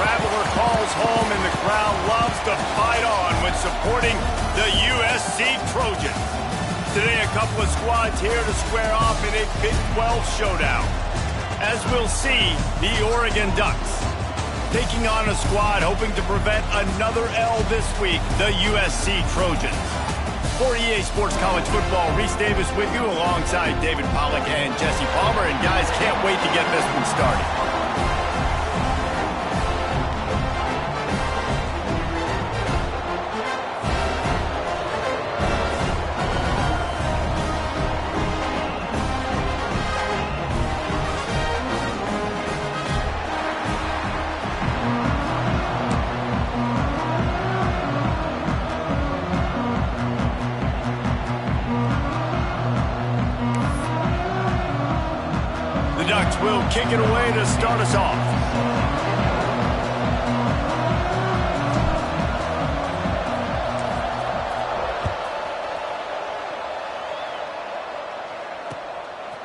traveler calls home, and the crowd loves to fight on when supporting the USC Trojans. Today, a couple of squads here to square off in a Big 12 showdown. As we'll see, the Oregon Ducks taking on a squad hoping to prevent another L this week, the USC Trojans. For EA Sports College Football, Reese Davis with you alongside David Pollack and Jesse Palmer. And guys, can't wait to get this one started. The Ducks will kick it away to start us off.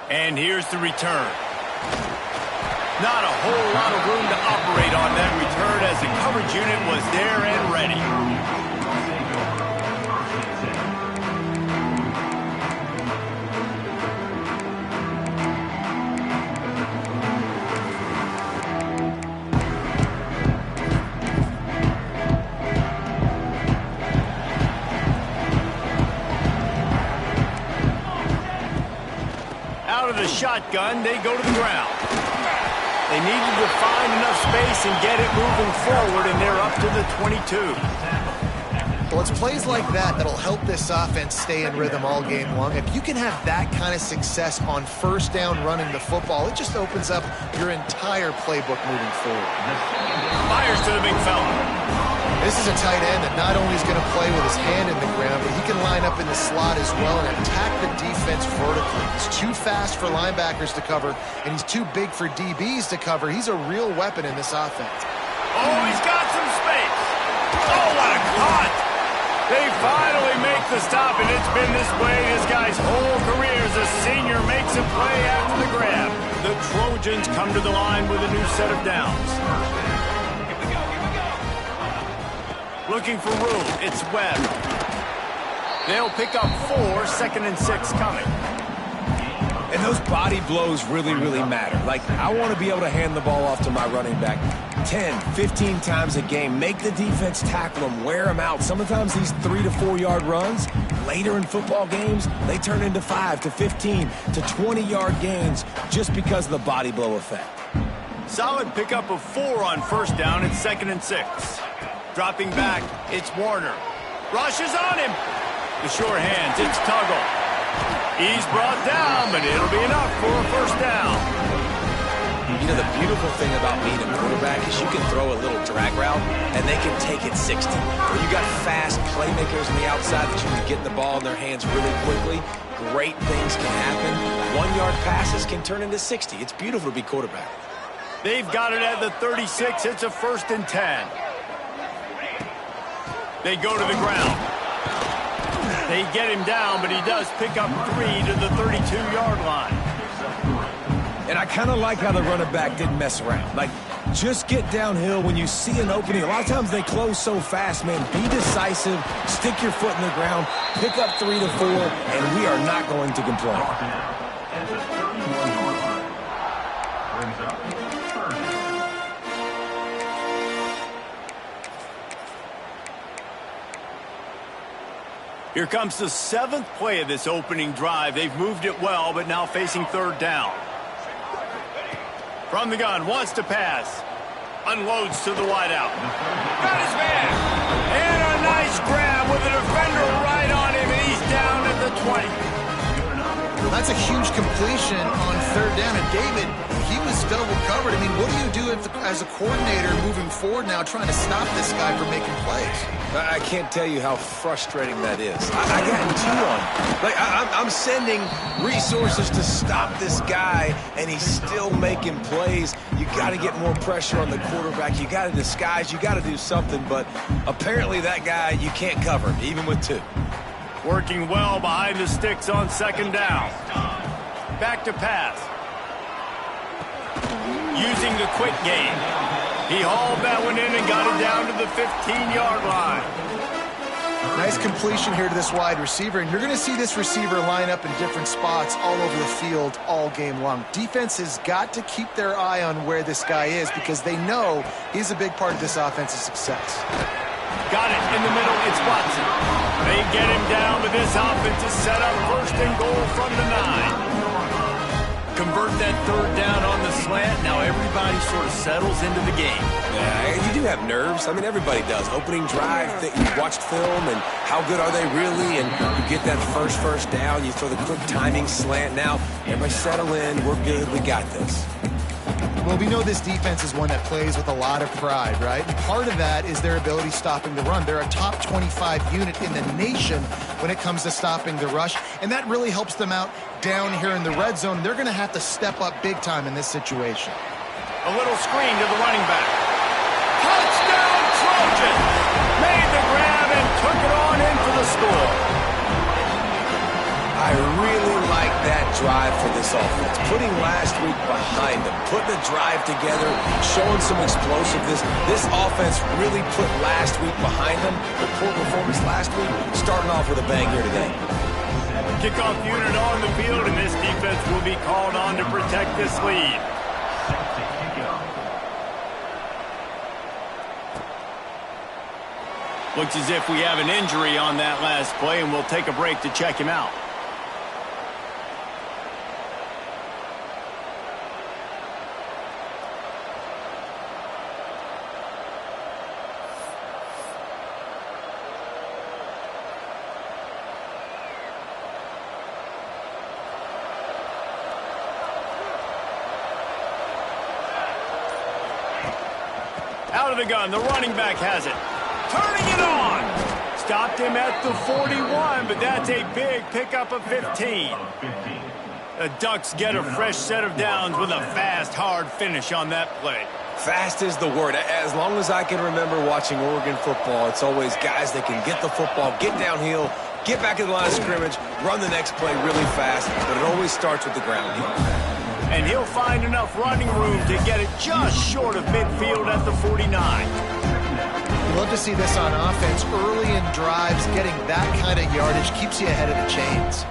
And here's the return. Not a whole lot of room to operate on that return as the coverage unit was there and ready. Out of the shotgun, they go to the ground. They needed to find enough space and get it moving forward, and they're up to the 22. Well, it's plays like that that'll help this offense stay in rhythm all game long. If you can have that kind of success on first down running the football, it just opens up your entire playbook moving forward. Fires to the big fella. This is a tight end that not only is going to play with his hand in the ground, but he can line up in the slot as well and attack the defense vertically. He's too fast for linebackers to cover, and he's too big for DBs to cover. He's a real weapon in this offense. Oh, he's got some space. Oh, what a cut. They finally make the stop, and it's been this way this guy's whole career as a senior makes a play after the grab. The Trojans come to the line with a new set of downs. Looking for room, it's Webb. They'll pick up 4, 2nd and 6 coming. And those body blows really, really matter. Like, I want to be able to hand the ball off to my running back 10, 15 times a game. Make the defense tackle them, wear them out. Sometimes these 3 to 4 yard runs, later in football games, they turn into 5 to 15 to 20 yard gains just because of the body blow effect. Solid pickup of 4 on first down and 2nd and 6. Dropping back, it's Warner. Rushes on him. The short hands, it's Tuggle. He's brought down, but it'll be enough for a first down. You know, the beautiful thing about being a quarterback is you can throw a little drag route, and they can take it 60. Or you got fast playmakers on the outside that you can get the ball in their hands really quickly. Great things can happen. 1 yard passes can turn into 60. It's beautiful to be quarterback. They've got it at the 36. It's a 1st and 10. They go to the ground. They get him down, but he does pick up 3 to the 32-yard line. And I kind of like how the running back didn't mess around. Like, just get downhill when you see an opening. A lot of times they close so fast, man. Be decisive, stick your foot in the ground, pick up 3 to 4, and we are not going to complain. Here comes the 7th play of this opening drive. They've moved it well, but now facing 3rd down. From the gun, wants to pass. Unloads to the wideout. Got his man. And a nice grab with a defender right on him, and he's down at the 20. That's a huge completion on 3rd down. And David, he was double covered. I mean, what do you do as a coordinator moving forward now trying to stop this guy from making plays? I can't tell you how frustrating that is. I got 2 on. Like, I'm sending resources to stop this guy, and he's still making plays. You got to get more pressure on the quarterback. You got to disguise. You got to do something. But apparently that guy, you can't cover him, even with 2. Working well behind the sticks on 2nd down. Back to pass. Using the quick game. He hauled that one in and got it down to the 15-yard line. Nice completion here to this wide receiver, and you're going to see this receiver line up in different spots all over the field all game long. Defense has got to keep their eye on where this guy is because they know he's a big part of this offense's success. Got it in the middle. It's Watson. They get him down, but this offense is set up first and goal from the 9. Convert that third down on the slant. Now everybody sort of settles into the game. Yeah, you do have nerves. I mean, everybody does. Opening drive, you watched film, and how good are they really? And you get that first down. You throw the quick timing slant. Now, everybody settle in. We're good. We got this. Well, we know this defense is one that plays with a lot of pride, right? And part of that is their ability stopping the run. They're a top 25 unit in the nation when it comes to stopping the rush, and that really helps them out down here in the red zone. They're going to have to step up big time in this situation. A little screen to the running back. Touchdown, Trojan! Made the grab and took it on in for the score. I really like that drive for this offense. Putting last week behind them, putting a drive together, showing some explosiveness. This offense really put last week behind them. The poor performance last week, starting off with a bang here today. Kickoff unit on the field, and this defense will be called on to protect this lead. Looks as if we have an injury on that last play, and we'll take a break to check him out. Out of the gun, the running back has it. Turning it on. Stopped him at the 41, but that's a big pickup of 15. The Ducks get a fresh set of downs with a fast, hard finish on that play. Fast is the word. As long as I can remember watching Oregon football, it's always guys that can get the football, get downhill, get back in the line of scrimmage, run the next play really fast, but it always starts with the ground game. And he'll find enough running room to get it just short of midfield at the 49. Love to see this on offense. Early in drives, getting that kind of yardage keeps you ahead of the chains.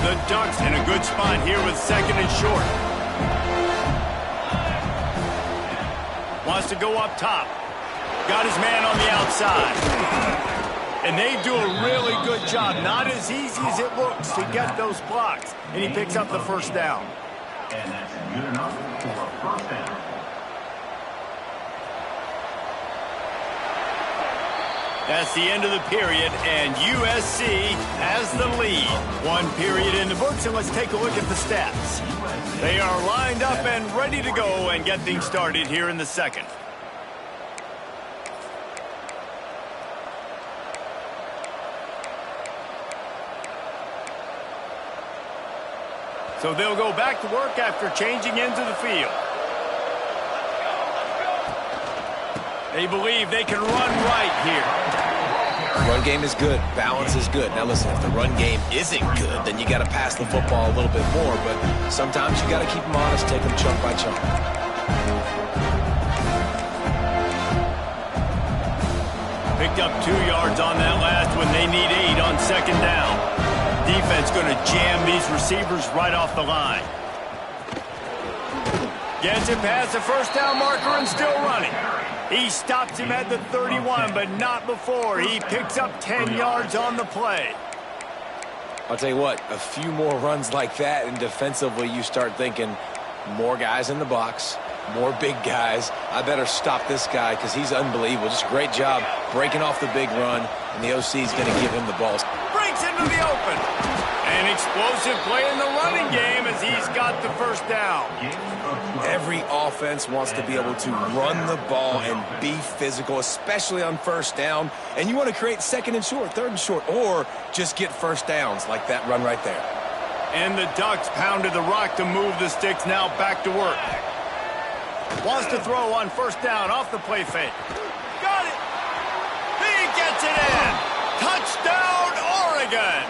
The Ducks in a good spot here with second and short. Wants to go up top. Got his man on the outside. And they do a really good job. Not as easy as it looks to get those blocks. And he picks up the first down. And that's good enough for a first down. That's the end of the period, and USC has the lead. One period in the books, and let's take a look at the stats. They are lined up and ready to go and get things started here in the second. So they'll go back to work after changing into the field. They believe they can run right here. Run game is good. Balance is good. Now listen, if the run game isn't good, then you got to pass the football a little bit more. But sometimes you got to keep them honest, take them chunk by chunk. Picked up 2 yards on that last one. They need 8 on second down. Defense going to jam these receivers right off the line. Gets him past the first down marker and still running. He stops him at the 31, but not before. He picks up 10 yards on the play. I'll tell you what, a few more runs like that, and defensively you start thinking more guys in the box, more big guys. I better stop this guy because he's unbelievable. Just a great job breaking off the big run, and the OC is going to give him the ball. Breaks into the open. An explosive play in the running game as he's got the first down. Every offense wants to be able to run the ball and be physical, especially on first down. And you want to create second and short, third and short, or just get first downs like that run right there. And the Ducks pounded the rock to move the sticks, now back to work. Wants to throw on first down off the play fake. Got it! He gets it in! Touchdown, Oregon!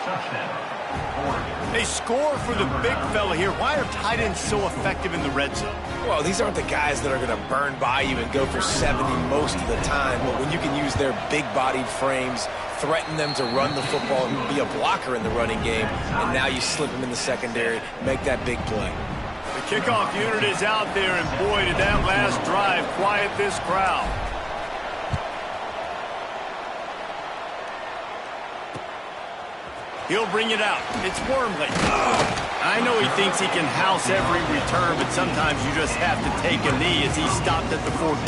Touchdown, Oregon. They score for the big fella here. Why are tight ends so effective in the red zone? Well, these aren't the guys that are going to burn by you and go for 70 most of the time. But when you can use their big-bodied frames, threaten them to run the football and be a blocker in the running game, and now you slip them in the secondary, make that big play. The kickoff unit is out there, and boy, did that last drive quiet this crowd. He'll bring it out. It's Wormley. I know he thinks he can house every return, but sometimes you just have to take a knee as he stopped at the 14.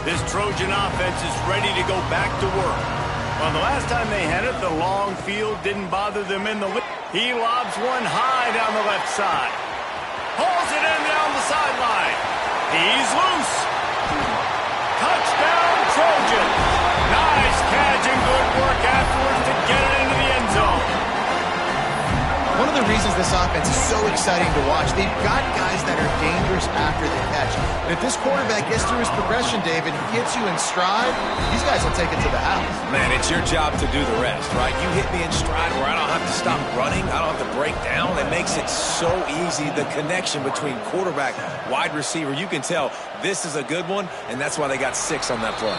This Trojan offense is ready to go back to work. Well, the last time they had it, the long field didn't bother them in the league. He lobs one high down the left side. Hauls it in down the sideline. He's loose. Touchdown, Trojans. Nice catch and good work afterwards to get it into the end zone. One of the reasons this offense is so exciting to watch, they've got guys that are dangerous after the catch. And if this quarterback gets through his progression, David, and gets you in stride, these guys will take it to the house. Man, it's your job to do the rest, right? You hit me in stride where I don't have to stop running. I don't have to break down. It makes it so easy. The connection between quarterback, wide receiver, you can tell this is a good one, and that's why they got 6 on that play.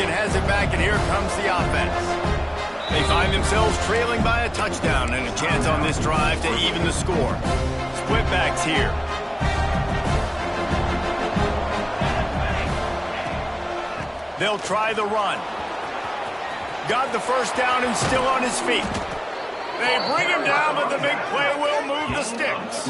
Has it back, and here comes the offense. They find themselves trailing by a touchdown and a chance on this drive to even the score. Split backs here. They'll try the run. Got the first down and still on his feet. They bring him down, but the big play will move the sticks.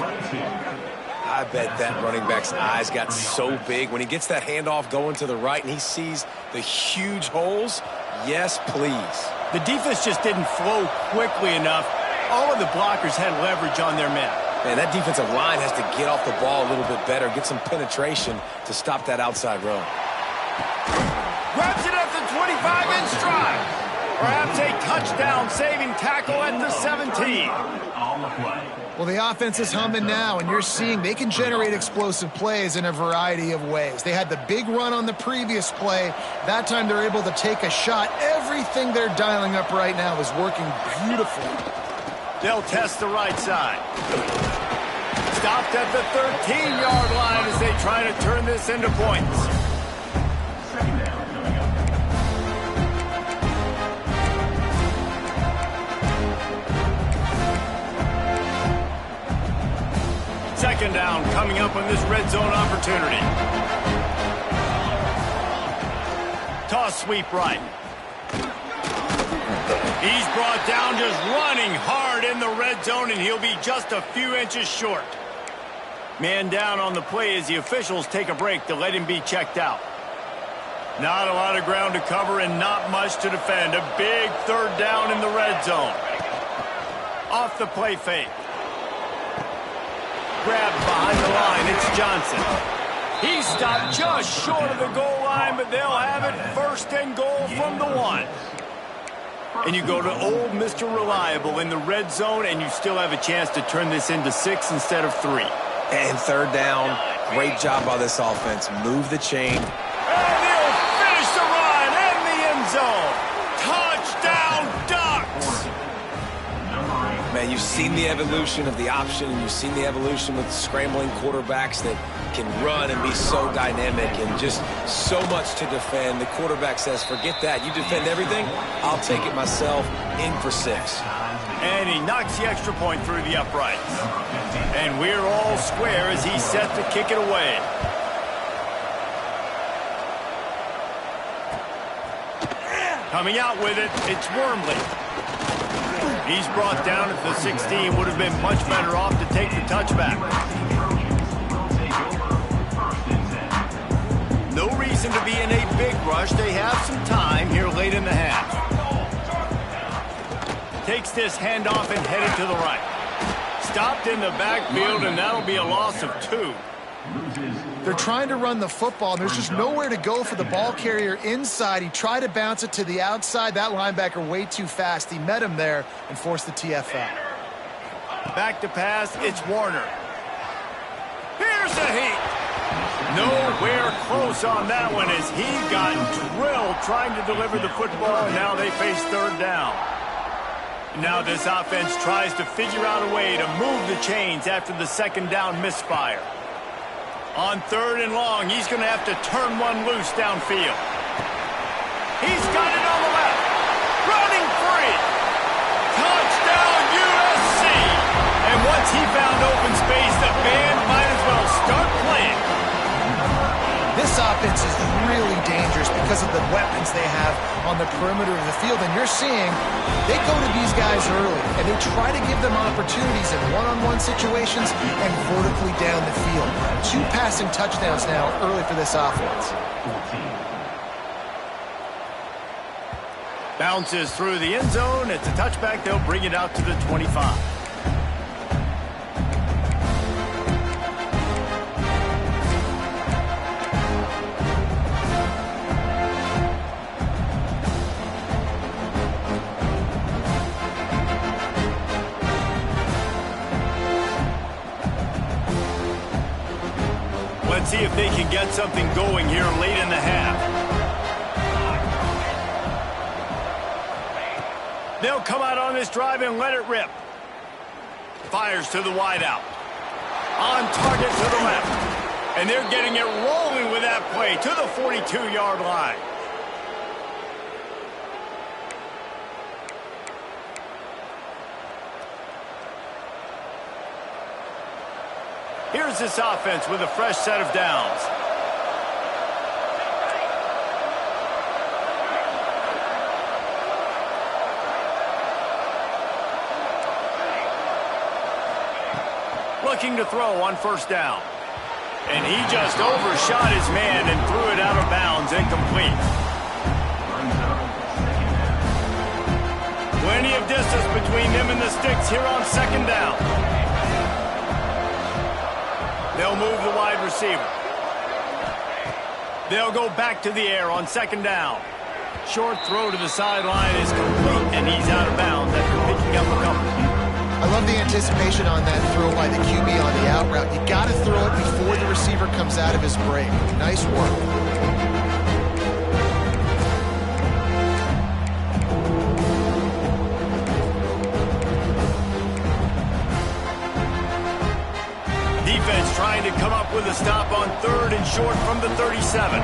I bet that running back's eyes got so big when he gets that handoff going to the right and he sees the huge holes. Yes, please. The defense just didn't flow quickly enough. All of the blockers had leverage on their men. Man, that defensive line has to get off the ball a little bit better, get some penetration to stop that outside run. Grabs it at the 25 in stride. Perhaps a touchdown-saving tackle at the 17. On the play. Well, the offense is humming now, and you're seeing they can generate explosive plays in a variety of ways. They had the big run on the previous play. That time they're able to take a shot. Everything they're dialing up right now is working beautifully. They'll test the right side. Stopped at the 13-yard line as they try to turn this into points. Second down coming up. Second down coming up on this red zone opportunity. Toss sweep right. He's brought down just running hard in the red zone, and he'll be just a few inches short. Man down on the play as the officials take a break to let him be checked out. Not a lot of ground to cover and not much to defend. A big third down in the red zone. Off the play fake. Grabbed behind the line, it's Johnson. He stopped just short of the goal line, but they'll have it first and goal from the 1. And you go to old Mr. Reliable in the red zone, and you still have a chance to turn this into 6 instead of 3. And third down, great job by this offense. Move the chain. And he'll finish the run in the end zone. Touchdown, Ducks! Man, you've seen the evolution of the option, and you've seen the evolution with scrambling quarterbacks that can run and be so dynamic and just so much to defend. The quarterback says, forget that. You defend everything, I'll take it myself. In for 6. And he knocks the extra point through the uprights. And we're all square as he's set to kick it away. Coming out with it, it's Wormley. He's brought down at the 16. Would have been much better off to take the touchback. reason to be in a big rush. They have some time here late in the half. Takes this handoff and headed to the right. Stopped in the backfield, and that'll be a loss of 2. They're trying to run the football, and there's just nowhere to go for the ball carrier inside. He tried to bounce it to the outside. That linebacker way too fast. He met him there and forced the TFL. Back to pass, it's Warner. Here's the heat. Nowhere close on that one as he got drilled trying to deliver the football, and now they face third down. Now this offense tries to figure out a way to move the chains after the second down misfire. On third and long, he's going to have to turn one loose downfield. He's got it on the left. Running free. Touchdown, USC. And once he found open space, the band might as well start playing. This offense is really dangerous because of the weapons they have on the perimeter of the field. And you're seeing they go to these guys early, and they try to give them opportunities in one-on-one situations and vertically down the field. 2 passing touchdowns now early for this offense. Bounces through the end zone. It's a touchback. They'll bring it out to the 25. Let's see if they can get something going here late in the half. They'll come out on this drive and let it rip. Fires to the wideout. On target to the left. And they're getting it rolling with that play to the 42-yard line. Here's this offense with a fresh set of downs. Looking to throw on first down. And he just overshot his man and threw it out of bounds, incomplete. Plenty of distance between them and the sticks here on second down. They'll move the wide receiver. They'll go back to the air on second down. Short throw to the sideline is complete, and he's out of bounds after picking up a couple. I love the anticipation on that throw by the QB on the out route. You got to throw it before the receiver comes out of his break. Nice work. Defense trying to come up with a stop on third and short from the 37.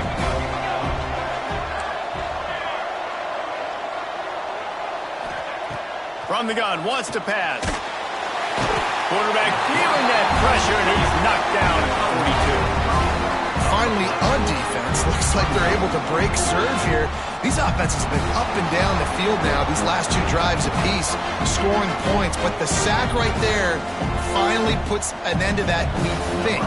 From the gun, wants to pass. Quarterback feeling that pressure, and he's knocked down at 42. Finally, on defense, looks like they're able to break serve here. These offenses have been up and down the field now, these last 2 drives apiece, scoring points. But the sack right there finally puts an end to that, we think,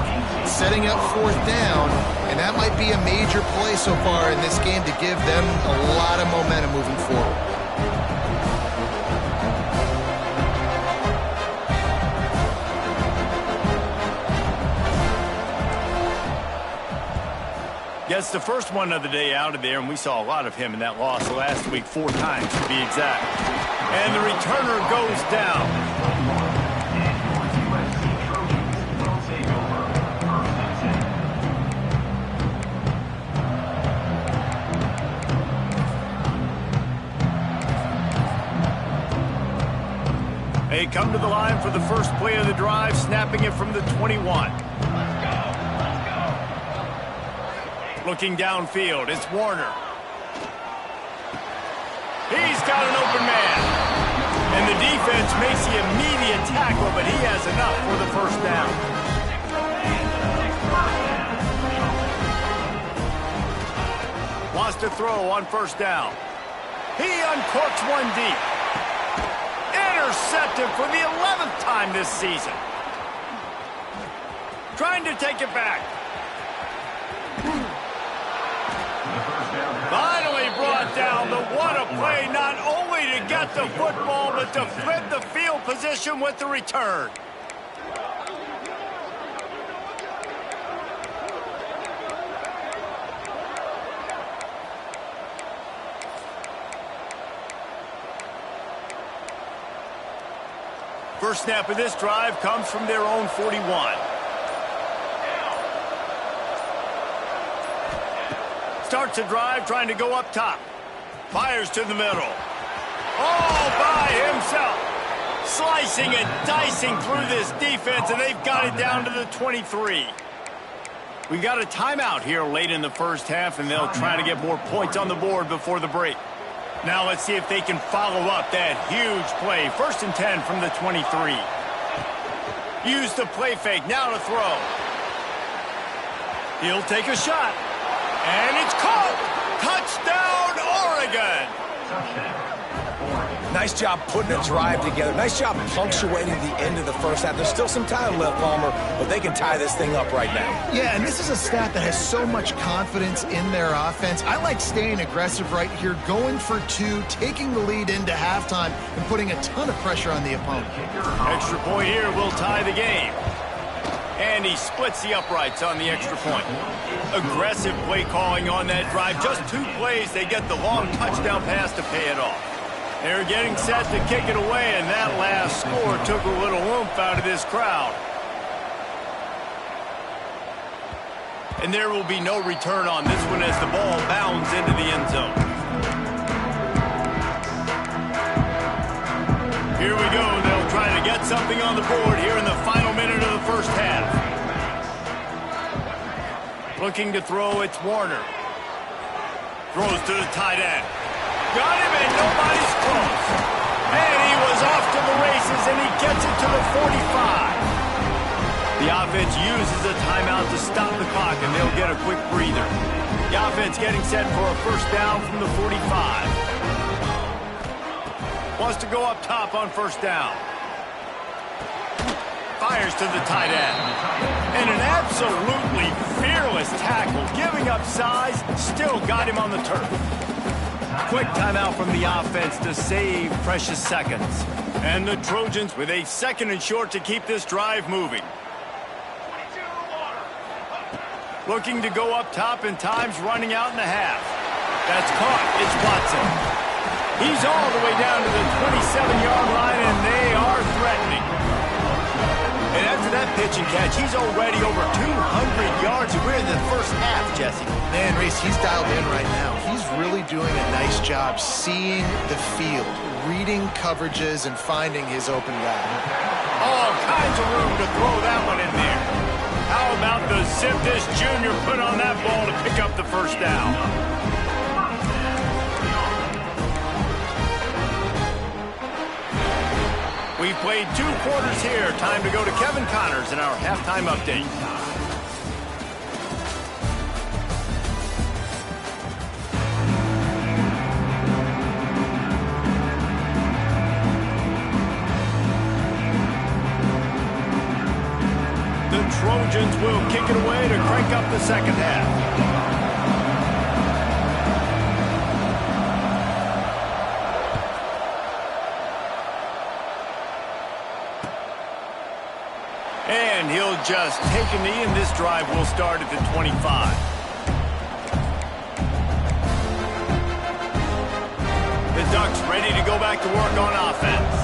setting up fourth down. And that might be a major play so far in this game to give them a lot of momentum moving forward. Gets the first one of the day out of there, and we saw a lot of him in that loss last week, 4 times to be exact. And the returner goes down. They come to the line for the first play of the drive, snapping it from the 21. Looking downfield, it's Warner. He's got an open man. And the defense makes the immediate tackle, but he has enough for the first down. Wants to throw on first down. He uncorks one deep. Intercepted for the 11th time this season. Trying to take it back. Finally brought down, but what a play, not only to get the football, but to flip the field position with the return. First snap of this drive comes from their own 41. Starts a drive trying to go up top. Fires to the middle. All by himself. Slicing and dicing through this defense, and they've got it down to the 23. We got a timeout here late in the first half, and they'll try to get more points on the board before the break. Now let's see if they can follow up that huge play. 1st and 10 from the 23. Use the play fake. Now to throw. He'll take a shot. And it's caught. Touchdown, Oregon. Nice job putting a drive together. Nice job punctuating the end of the first half. There's still some time left, Palmer, but they can tie this thing up right now. Yeah, and this is a staff that has so much confidence in their offense. I like staying aggressive right here, going for 2, taking the lead into halftime, and putting a ton of pressure on the opponent. Extra point here will tie the game. And he splits the uprights on the extra point. Aggressive play calling on that drive. Just 2 plays, they get the long touchdown pass to pay it off. They're getting set to kick it away, and that last score took a little oomph out of this crowd. And there will be no return on this one as the ball bounds into the end zone. Here we go. They'll try to get something on the board here in the final minute of the first half. Looking to throw, it's Warner. Throws to the tight end. Got him, and nobody's close. And he was off to the races, and he gets it to the 45. The offense uses a timeout to stop the clock, and they'll get a quick breather. The offense getting set for a first down from the 45. Wants to go up top on first down. Fires to the tight end. And an absolutely fearless tackle, giving up size, still got him on the turf. Quick timeout from the offense to save precious seconds. And the Trojans with a 2nd and short to keep this drive moving. Looking to go up top, and time's running out in the half. That's caught. It's Watson. He's all the way down to the 27-yard line, and they are threatening. And after that pitch and catch, he's already over 200 yards, and we're in the first half, Jesse. Man, Reese, he's dialed in right now. He's really doing a nice job seeing the field, reading coverages, and finding his open guy. All kinds of room to throw that one in there. How about the zip this junior put on that ball to pick up the first down? We've played 2 quarters here. Time to go to Kevin Connors in our halftime update. The Trojans will kick it away to crank up the second half. And he'll just take a knee, and this drive will start at the 25. The Ducks ready to go back to work on offense.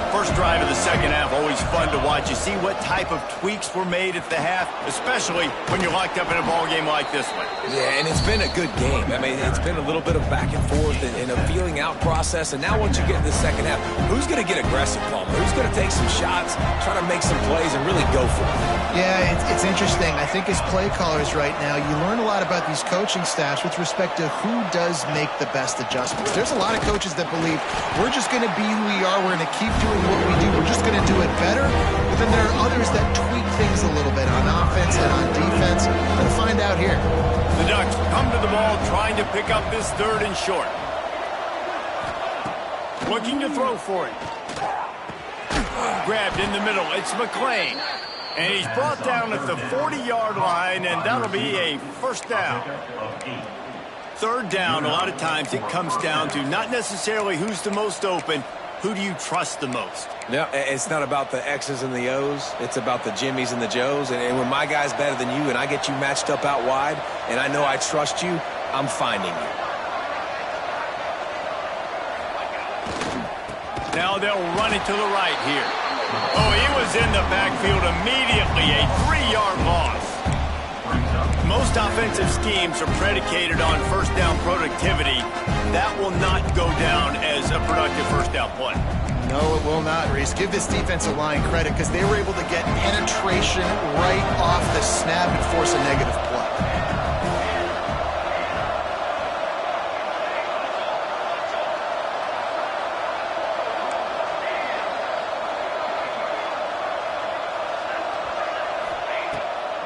First drive of the second half, always fun to watch. You see what type of tweaks were made at the half, especially when you're locked up in a ball game like this one. Yeah, and it's been a good game. I mean, it's been a little bit of back and forth and a feeling out process. And now once you get in the second half, who's going to get aggressive, Palmer? Who's going to take some shots, try to make some plays, and really go for it? Yeah, it's interesting. I think as play callers right now, you learn a lot about these coaching staffs with respect to who does make the best adjustments. There's a lot of coaches that believe we're just going to be who we are. We're going to keep doing what we do. We're just going to do it better. But then there are others that tweak things a little bit on offense and on defense. We're going to find out here. The Ducks come to the ball trying to pick up this 3rd and short. Looking to throw for it. Grabbed in the middle. It's McClain. And he's brought down at the 40-yard line, and that'll be a first down. Third down, a lot of times it comes down to not necessarily who's the most open, who do you trust the most? No, it's not about the X's and the O's. It's about the Jimmies and the Joes. And when my guy's better than you and I get you matched up out wide and I know I trust you, I'm finding you. Now they'll run it to the right here. Oh, he was in the backfield immediately. A 3-yard loss. Most offensive schemes are predicated on first down productivity. That will not go down as a productive first down play. No, it will not, Reese. Give this defensive line credit because they were able to get penetration right off the snap and force a negative play.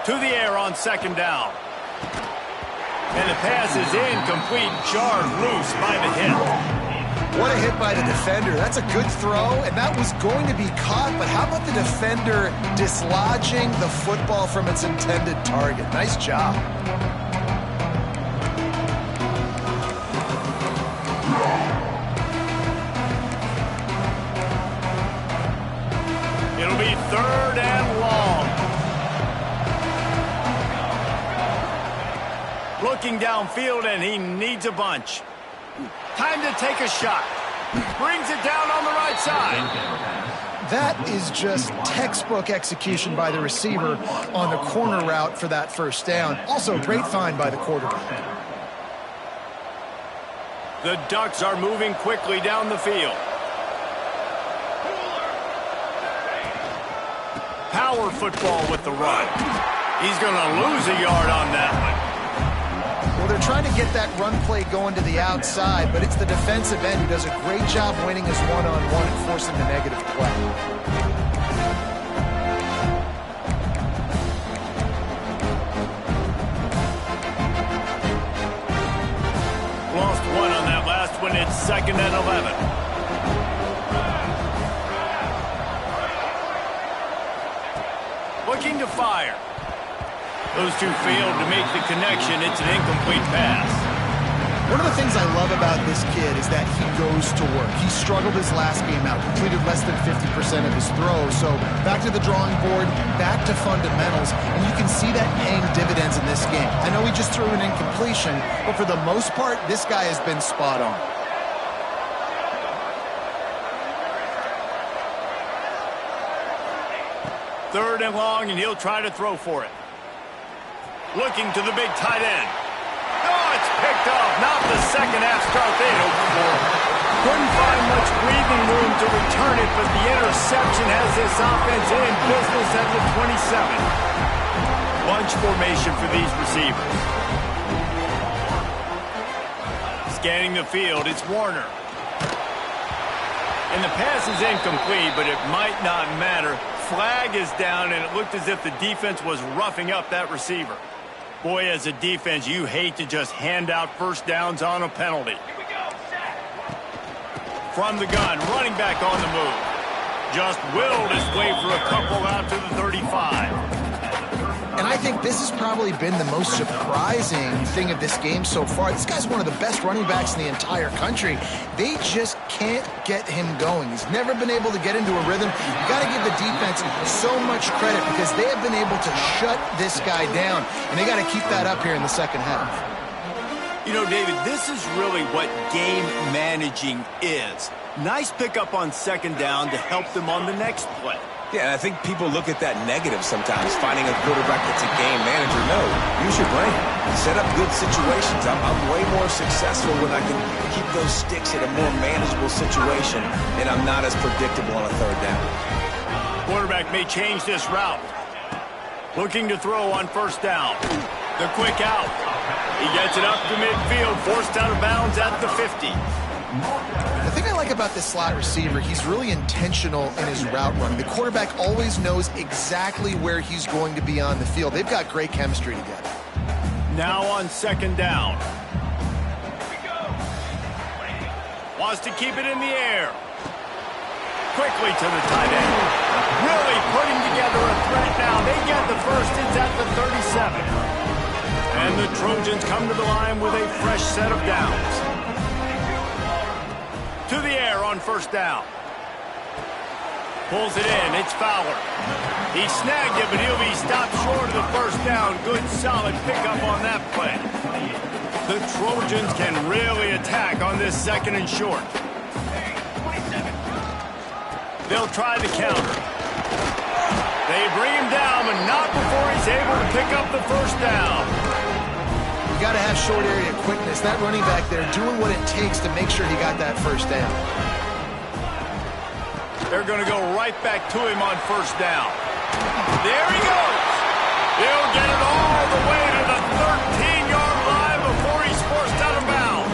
To the air on second down. And the pass is incomplete, jarred loose by the hit. What a hit by the defender. That's a good throw, and that was going to be caught, but how about the defender dislodging the football from its intended target? Nice job. It'll be third and long. Looking downfield, and he needs a bunch. Time to take a shot. Brings it down on the right side. That is just textbook execution by the receiver on the corner route for that first down. Also, great find by the quarterback. The Ducks are moving quickly down the field. Power football with the run. He's going to lose a yard on that one. Well, they're trying to get that run play going to the outside, but it's the defensive end who does a great job winning his one-on-one and forcing the negative play. Lost one on that last one. It's second and 11. Looking to fire. Those two failed to make the connection. It's an incomplete pass. One of the things I love about this kid is that he goes to work. He struggled his last game out, completed less than 50% of his throws. So back to the drawing board, back to fundamentals, and you can see that paying dividends in this game. I know he just threw an incompletion, but for the most part, this guy has been spot on. Third and long, and he'll try to throw for it. Looking to the big tight end. Oh, it's picked off. Not the second half start they hoped for. Couldn't find much breathing room to return it, but the interception has this offense in business at the 27. Bunch formation for these receivers. Scanning the field, it's Warner. And the pass is incomplete, but it might not matter. Flag is down, and it looked as if the defense was roughing up that receiver. Boy, as a defense, you hate to just hand out first downs on a penalty. From the gun, running back on the move. Just willed his way for a couple out to the 35. And I think this has probably been the most surprising thing of this game so far. This guy's one of the best running backs in the entire country. They just can't get him going. He's never been able to get into a rhythm. You got to give the defense so much credit because they have been able to shut this guy down, and they got to keep that up here in the second half. You know, David, this is really what game managing is. Nice pickup on second down to help them on the next play. Yeah, and I think people look at that negative sometimes, finding a quarterback that's a game manager. No, use your brain. Set up good situations. I'm way more successful when I can keep those sticks in a more manageable situation, and I'm not as predictable on a third down. Quarterback may change this route. Looking to throw on first down. The quick out. He gets it up to midfield, forced out of bounds at the 50. The thing I like about this slot receiver, he's really intentional in his route running. The quarterback always knows exactly where he's going to be on the field. They've got great chemistry together. Now on second down. Wants to keep it in the air. Quickly to the tight end. Really putting together a threat now. They get the first. It's at the 37. And the Trojans come to the line with a fresh set of downs. To the air on first down. Pulls it in. It's Fowler. He snagged it, but he'll be stopped short of the first down. Good, solid pickup on that play. The Trojans can really attack on this second and short. They'll try the counter. They bring him down, but not before he's able to pick up the first down. You got to have short area quickness. That running back there doing what it takes to make sure he got that first down. They're going to go right back to him on first down. There he goes. He'll get it all the way to the 13-yard line before he's forced out of bounds.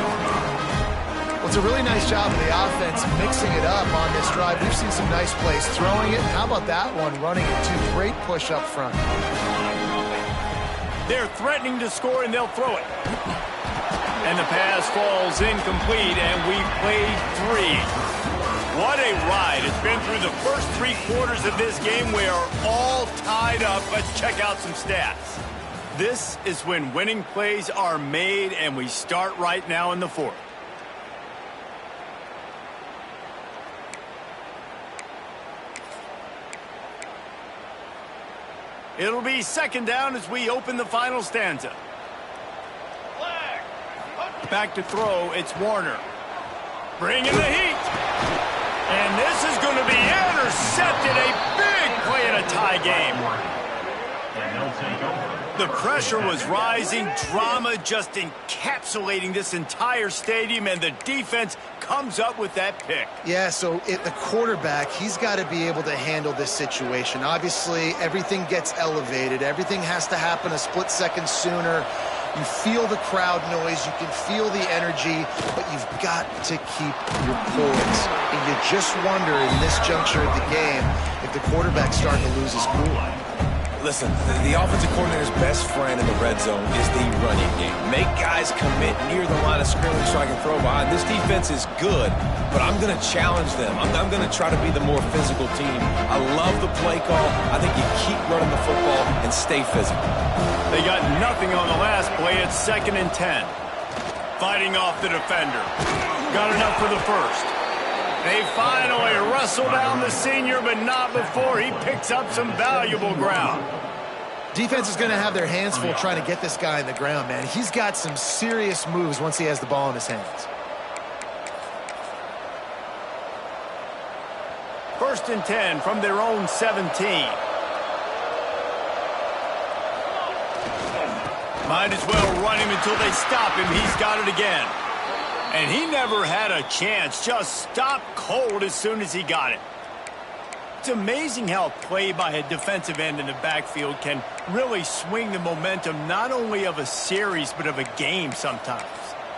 Well, it's a really nice job of the offense mixing it up on this drive. We've seen some nice plays throwing it. How about that one running it too? Great push up front. They're threatening to score, and they'll throw it. And the pass falls incomplete, and we've played 3. What a ride. It's been through the first 3 quarters of this game. We are all tied up. Let's check out some stats. This is when winning plays are made, and we start right now in the 4th. It'll be second down as we open the final stanza. Back to throw, it's Warner. Bringing the heat. And this is going to be intercepted. A big play in a tie game. The pressure was rising. Drama just encapsulating this entire stadium. And the defense comes up with that pick. Yeah, so the quarterback, he's got to be able to handle this situation. Obviously, everything gets elevated. Everything has to happen a split second sooner. You feel the crowd noise, you can feel the energy, but you've got to keep your poise. And you just wonder in this juncture of the game if the quarterback's starting to lose his cool. Listen, the offensive coordinator's best friend in the red zone is the running game. Make guys commit near the line of scrimmage so I can throw behind. This defense is good, but I'm going to challenge them. I'm going to try to be the more physical team. I love the play call. I think you keep running the football and stay physical. They got nothing on the last play. It's 2nd and 10. Fighting off the defender. Got enough for the first. They finally wrestle down the senior, but not before he picks up some valuable ground. Defense is going to have their hands full trying to get this guy in the ground, man. He's got some serious moves once he has the ball in his hands. 1st and 10 from their own 17. Might as well run him until they stop him. He's got it again. And he never had a chance. Just stopped cold as soon as he got it. It's amazing how play by a defensive end in the backfield can really swing the momentum not only of a series but of a game sometimes.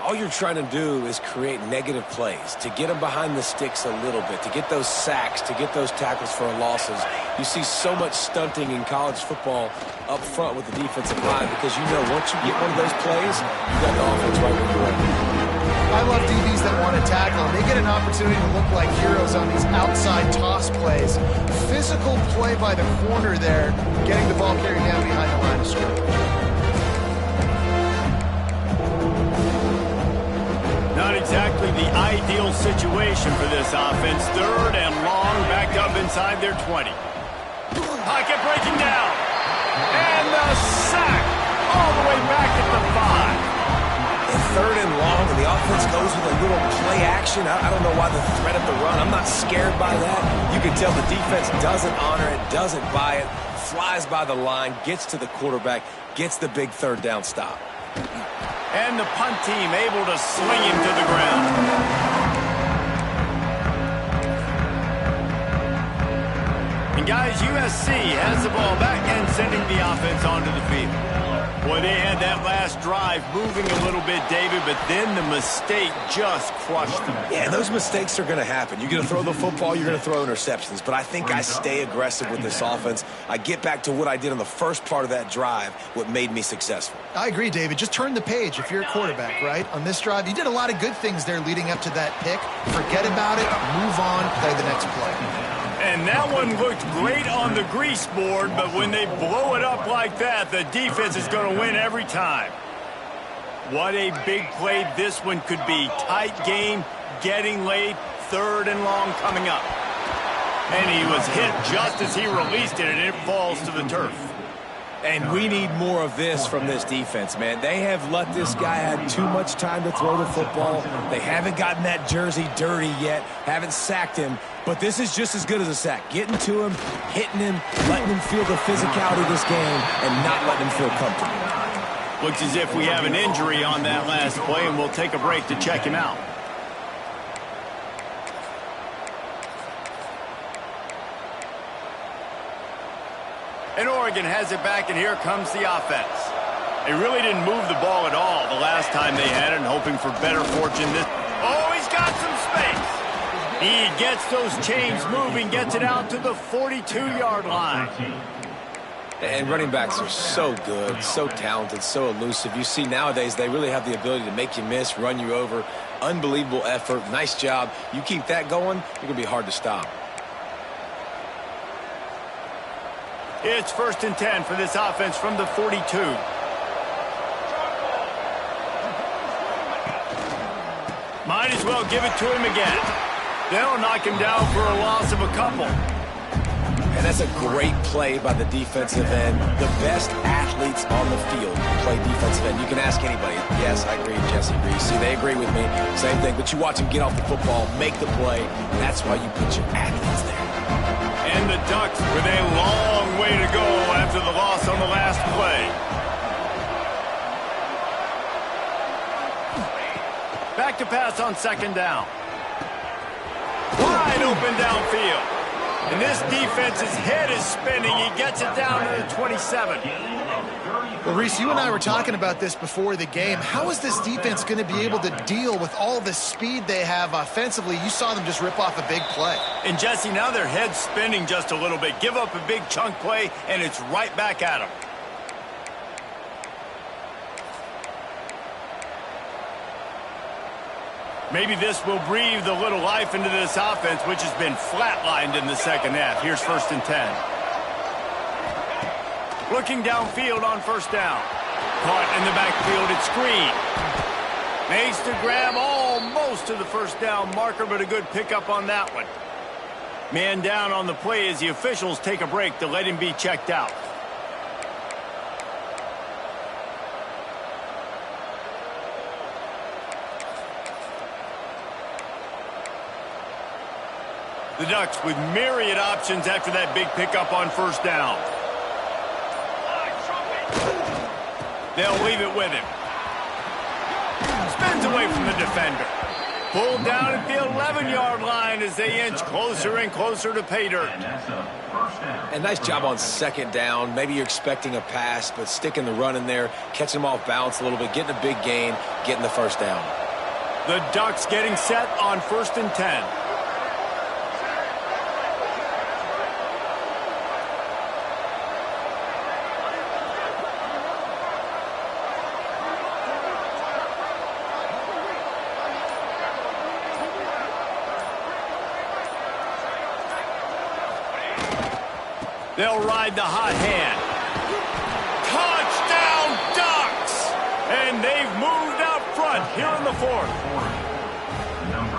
All you're trying to do is create negative plays, to get them behind the sticks a little bit, to get those sacks, to get those tackles for losses. You see so much stunting in college football up front with the defensive line because you know once you get one of those plays, you got the offense right where you are. I love DBs that want to tackle, and they get an opportunity to look like heroes on these outside toss plays. Physical play by the corner there, getting the ball carried down behind the line of scrimmage. Not exactly the ideal situation for this offense. 3rd and long, backed up inside their 20. Pocket breaking down. And the sack all the way back at the 5. 3rd and long, and the offense goes with a little play action. I don't know why the threat of the run. I'm not scared by that. You can tell the defense doesn't honor it, doesn't buy it, flies by the line, gets to the quarterback, gets the big 3rd down stop. And the punt team able to sling him to the ground. And guys, USC has the ball back and sending the offense onto the field. Boy, they had that last drive moving a little bit, David, but then the mistake just crushed them. Yeah, those mistakes are going to happen. You're going to throw the football, you're going to throw interceptions. But I think I stay aggressive with this offense. I get back to what I did on the first part of that drive, what made me successful. I agree, David. Just turn the page if you're a quarterback, right? On this drive, you did a lot of good things there leading up to that pick. Forget about it, move on, play the next play. And that one looked great on the grease board, but when they blow it up like that, the defense is going to win every time. What a big play this one could be. Tight game, getting late, 3rd and long coming up. And he was hit just as he released it, and it falls to the turf. And we need more of this from this defense, man. They have let this guy have too much time to throw the football. They haven't gotten that jersey dirty yet, haven't sacked him. But this is just as good as a sack. Getting to him, hitting him, letting him feel the physicality of this game, and not letting him feel comfortable. Looks as if we have an injury on that last play, and we'll take a break to check him out. And Oregon has it back, and here comes the offense. They really didn't move the ball at all the last time they had it, and hoping for better fortune this. Oh, he's got some space. He gets those chains moving, gets it out to the 42-yard line. And running backs are so good, so talented, so elusive. You see nowadays they really have the ability to make you miss, run you over. Unbelievable effort. Nice job. You keep that going, you're going to be hard to stop. It's 1st and 10 for this offense from the 42. Might as well give it to him again. They'll knock him down for a loss of a couple. And that's a great play by the defensive end. The best athletes on the field play defensive end. You can ask anybody. Yes, I agree, Jesse Reese. See, they agree with me. Same thing. But you watch them get off the football, make the play. That's why you put your athletes there. And the Ducks with a long way to go after the loss on the last play. Back to pass on 2nd down. Wide open downfield. And this defense's head is spinning. He gets it down to the 27. Well, Reese, you and I were talking about this before the game. How is this defense going to be able to deal with all the speed they have offensively? You saw them just rip off a big play. And, Jesse, now their head's spinning just a little bit. Give up a big chunk play, and it's right back at them. Maybe this will breathe a little life into this offense, which has been flatlined in the 2nd half. Here's 1st and 10. Looking downfield on 1st down. Caught in the backfield at screen. Makes the grab almost to the 1st down marker, but a good pickup on that one. Man down on the play as the officials take a break to let him be checked out. The Ducks with myriad options after that big pickup on 1st down. They'll leave it with him. Spins away from the defender. Pulled down at the 11-yard line as they inch closer and closer to pay dirt. And nice job on 2nd down. Maybe you're expecting a pass, but sticking the run in there, catching them off balance a little bit, getting a big gain, getting the 1st down. The Ducks getting set on 1st and 10. They'll ride the hot hand. Touchdown, Ducks! And they've moved out front here in the 4th.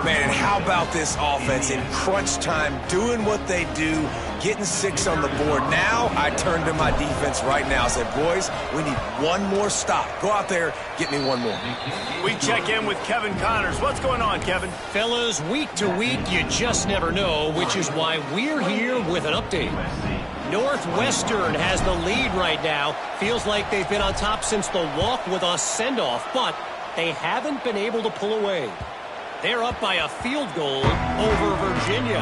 Man, how about this offense in crunch time, doing what they do, getting 6 on the board. Now I turn to my defense right now. I said, boys, we need one more stop. Go out there, get me one more. We check in with Kevin Connors. What's going on, Kevin? Fellas, week to week, you just never know, which is why we're here with an update. Northwestern has the lead right now. Feels like they've been on top since the walk with a send-off, but they haven't been able to pull away. They're up by a field goal over Virginia.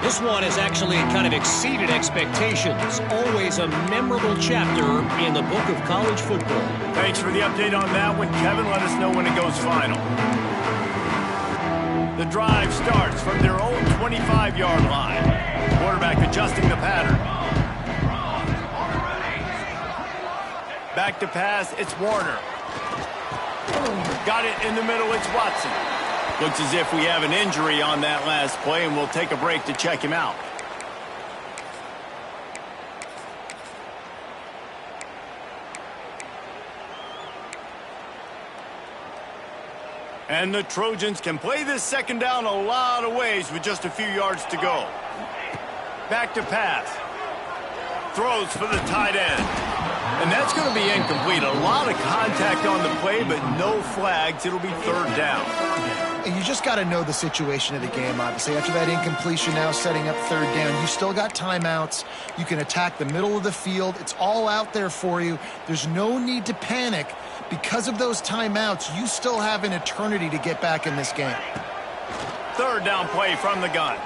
This one has actually kind of exceeded expectations. Always a memorable chapter in the book of college football. Thanks for the update on that one, Kevin. Let us know when it goes final. The drive starts from their own 25-yard line. Quarterback adjusting the pattern. Back to pass, it's Warner. Got it in the middle, it's Watson. Looks as if we have an injury on that last play, and we'll take a break to check him out. And the Trojans can play this second down a lot of ways with just a few yards to go. Back to pass. Throws for the tight end. And that's going to be incomplete. A lot of contact on the play, but no flags. It'll be third down. And you just got to know the situation of the game, obviously. After that incompletion now setting up third down, you still got timeouts. You can attack the middle of the field. It's all out there for you. There's no need to panic. Because of those timeouts, you still have an eternity to get back in this game. Third down play from the gun.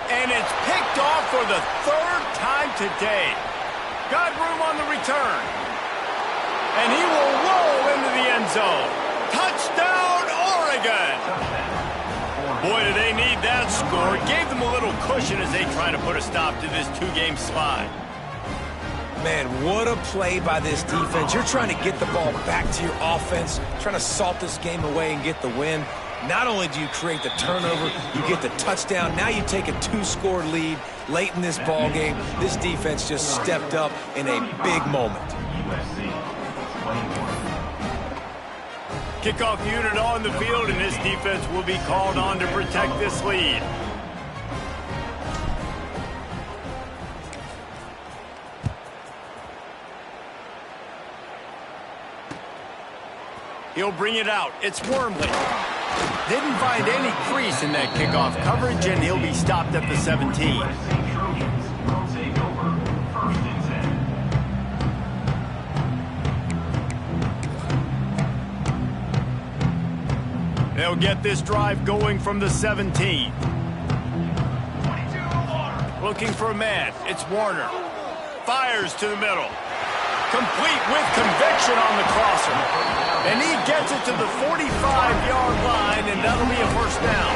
And it's picked off for the third time today. Got room on the return. And he will roll into the end zone. Touchdown, Oregon! Boy, do they need that score. Gave them a little cushion as they try to put a stop to this two-game slide. Man, what a play by this defense. You're trying to get the ball back to your offense, trying to salt this game away and get the win. Not only do you create the turnover, you get the touchdown. Now you take a two-score lead late in this ball game. This defense just stepped up in a big moment. Kickoff unit on the field, and this defense will be called on to protect this lead. He'll bring it out. It's Wormley. Didn't find any crease in that kickoff coverage, and he'll be stopped at the 17. They'll get this drive going from the 17. Looking for a man. It's Warner. Fires to the middle. Complete with conviction on the crosser. And he gets it to the 45-yard line, and that'll be a first down.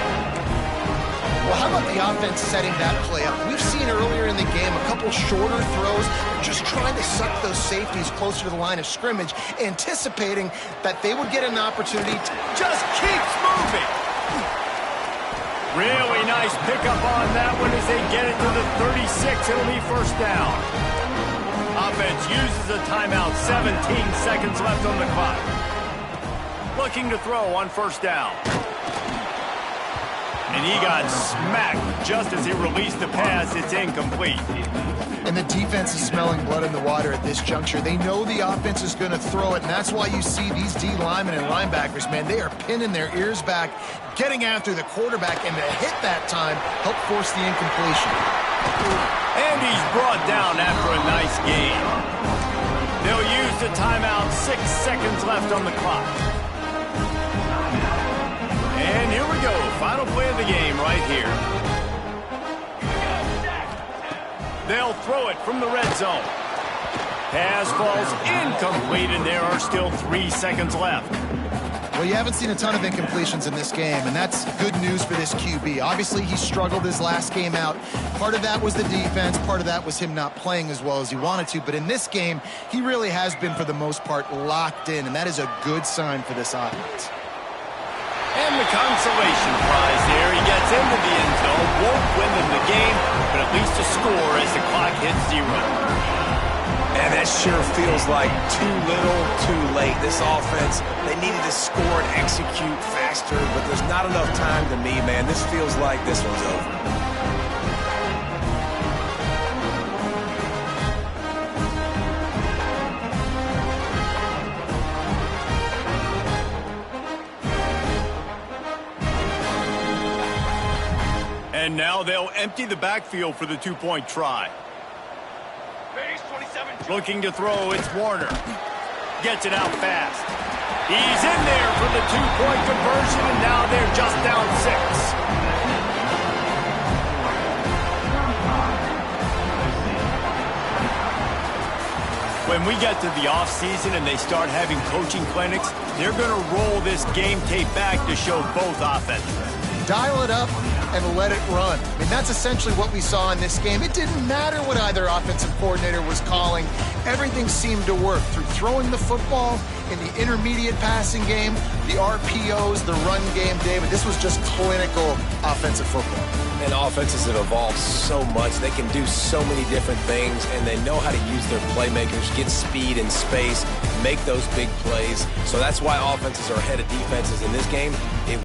Well, how about the offense setting that play up? We've seen earlier in the game a couple shorter throws, just trying to suck those safeties closer to the line of scrimmage, anticipating that they would get an opportunity to just keeps moving. Really nice pickup on that one as they get it to the 36. It'll be first down. Offense uses a timeout. 17 seconds left on the clock. Looking to throw on first down. And he got smacked just as he released the pass. It's incomplete. And the defense is smelling blood in the water at this juncture. They know the offense is going to throw it, and that's why you see these D linemen and linebackers, man, they are pinning their ears back, getting after the quarterback, and to hit that time, help force the incompletion. And he's brought down after a nice gain. They'll use the timeout. 6 seconds left on the clock. And here we go. Final play of the game right here. They'll throw it from the red zone. Pass falls incomplete, and there are still 3 seconds left. Well, you haven't seen a ton of incompletions in this game, and that's good news for this QB. Obviously, he struggled his last game out. Part of that was the defense. Part of that was him not playing as well as he wanted to. But in this game, he really has been, for the most part, locked in, and that is a good sign for this offense. And the consolation prize there. He gets into the end zone. Won't win them the game, but at least a score as the clock hits 0. And that sure feels like too little, too late. This offense, they needed to score and execute faster, but there's not enough time to me, man. This feels like this one's over. And now they'll empty the backfield for the two-point try. Looking to throw, it's Warner. Gets it out fast. He's in there for the two-point conversion, and now they're just down 6. When we get to the offseason and they start having coaching clinics, they're going to roll this game tape back to show both offenses. dial it up and let it run. I mean, that's essentially what we saw in this game. It didn't matter what either offensive coordinator was calling. Everything seemed to work through throwing the football, in the intermediate passing game, the RPOs, the run game, David. This was just clinical offensive football. And offenses have evolved so much. They can do so many different things, and they know how to use their playmakers, get speed and space, make those big plays. So that's why offenses are ahead of defenses in this game. It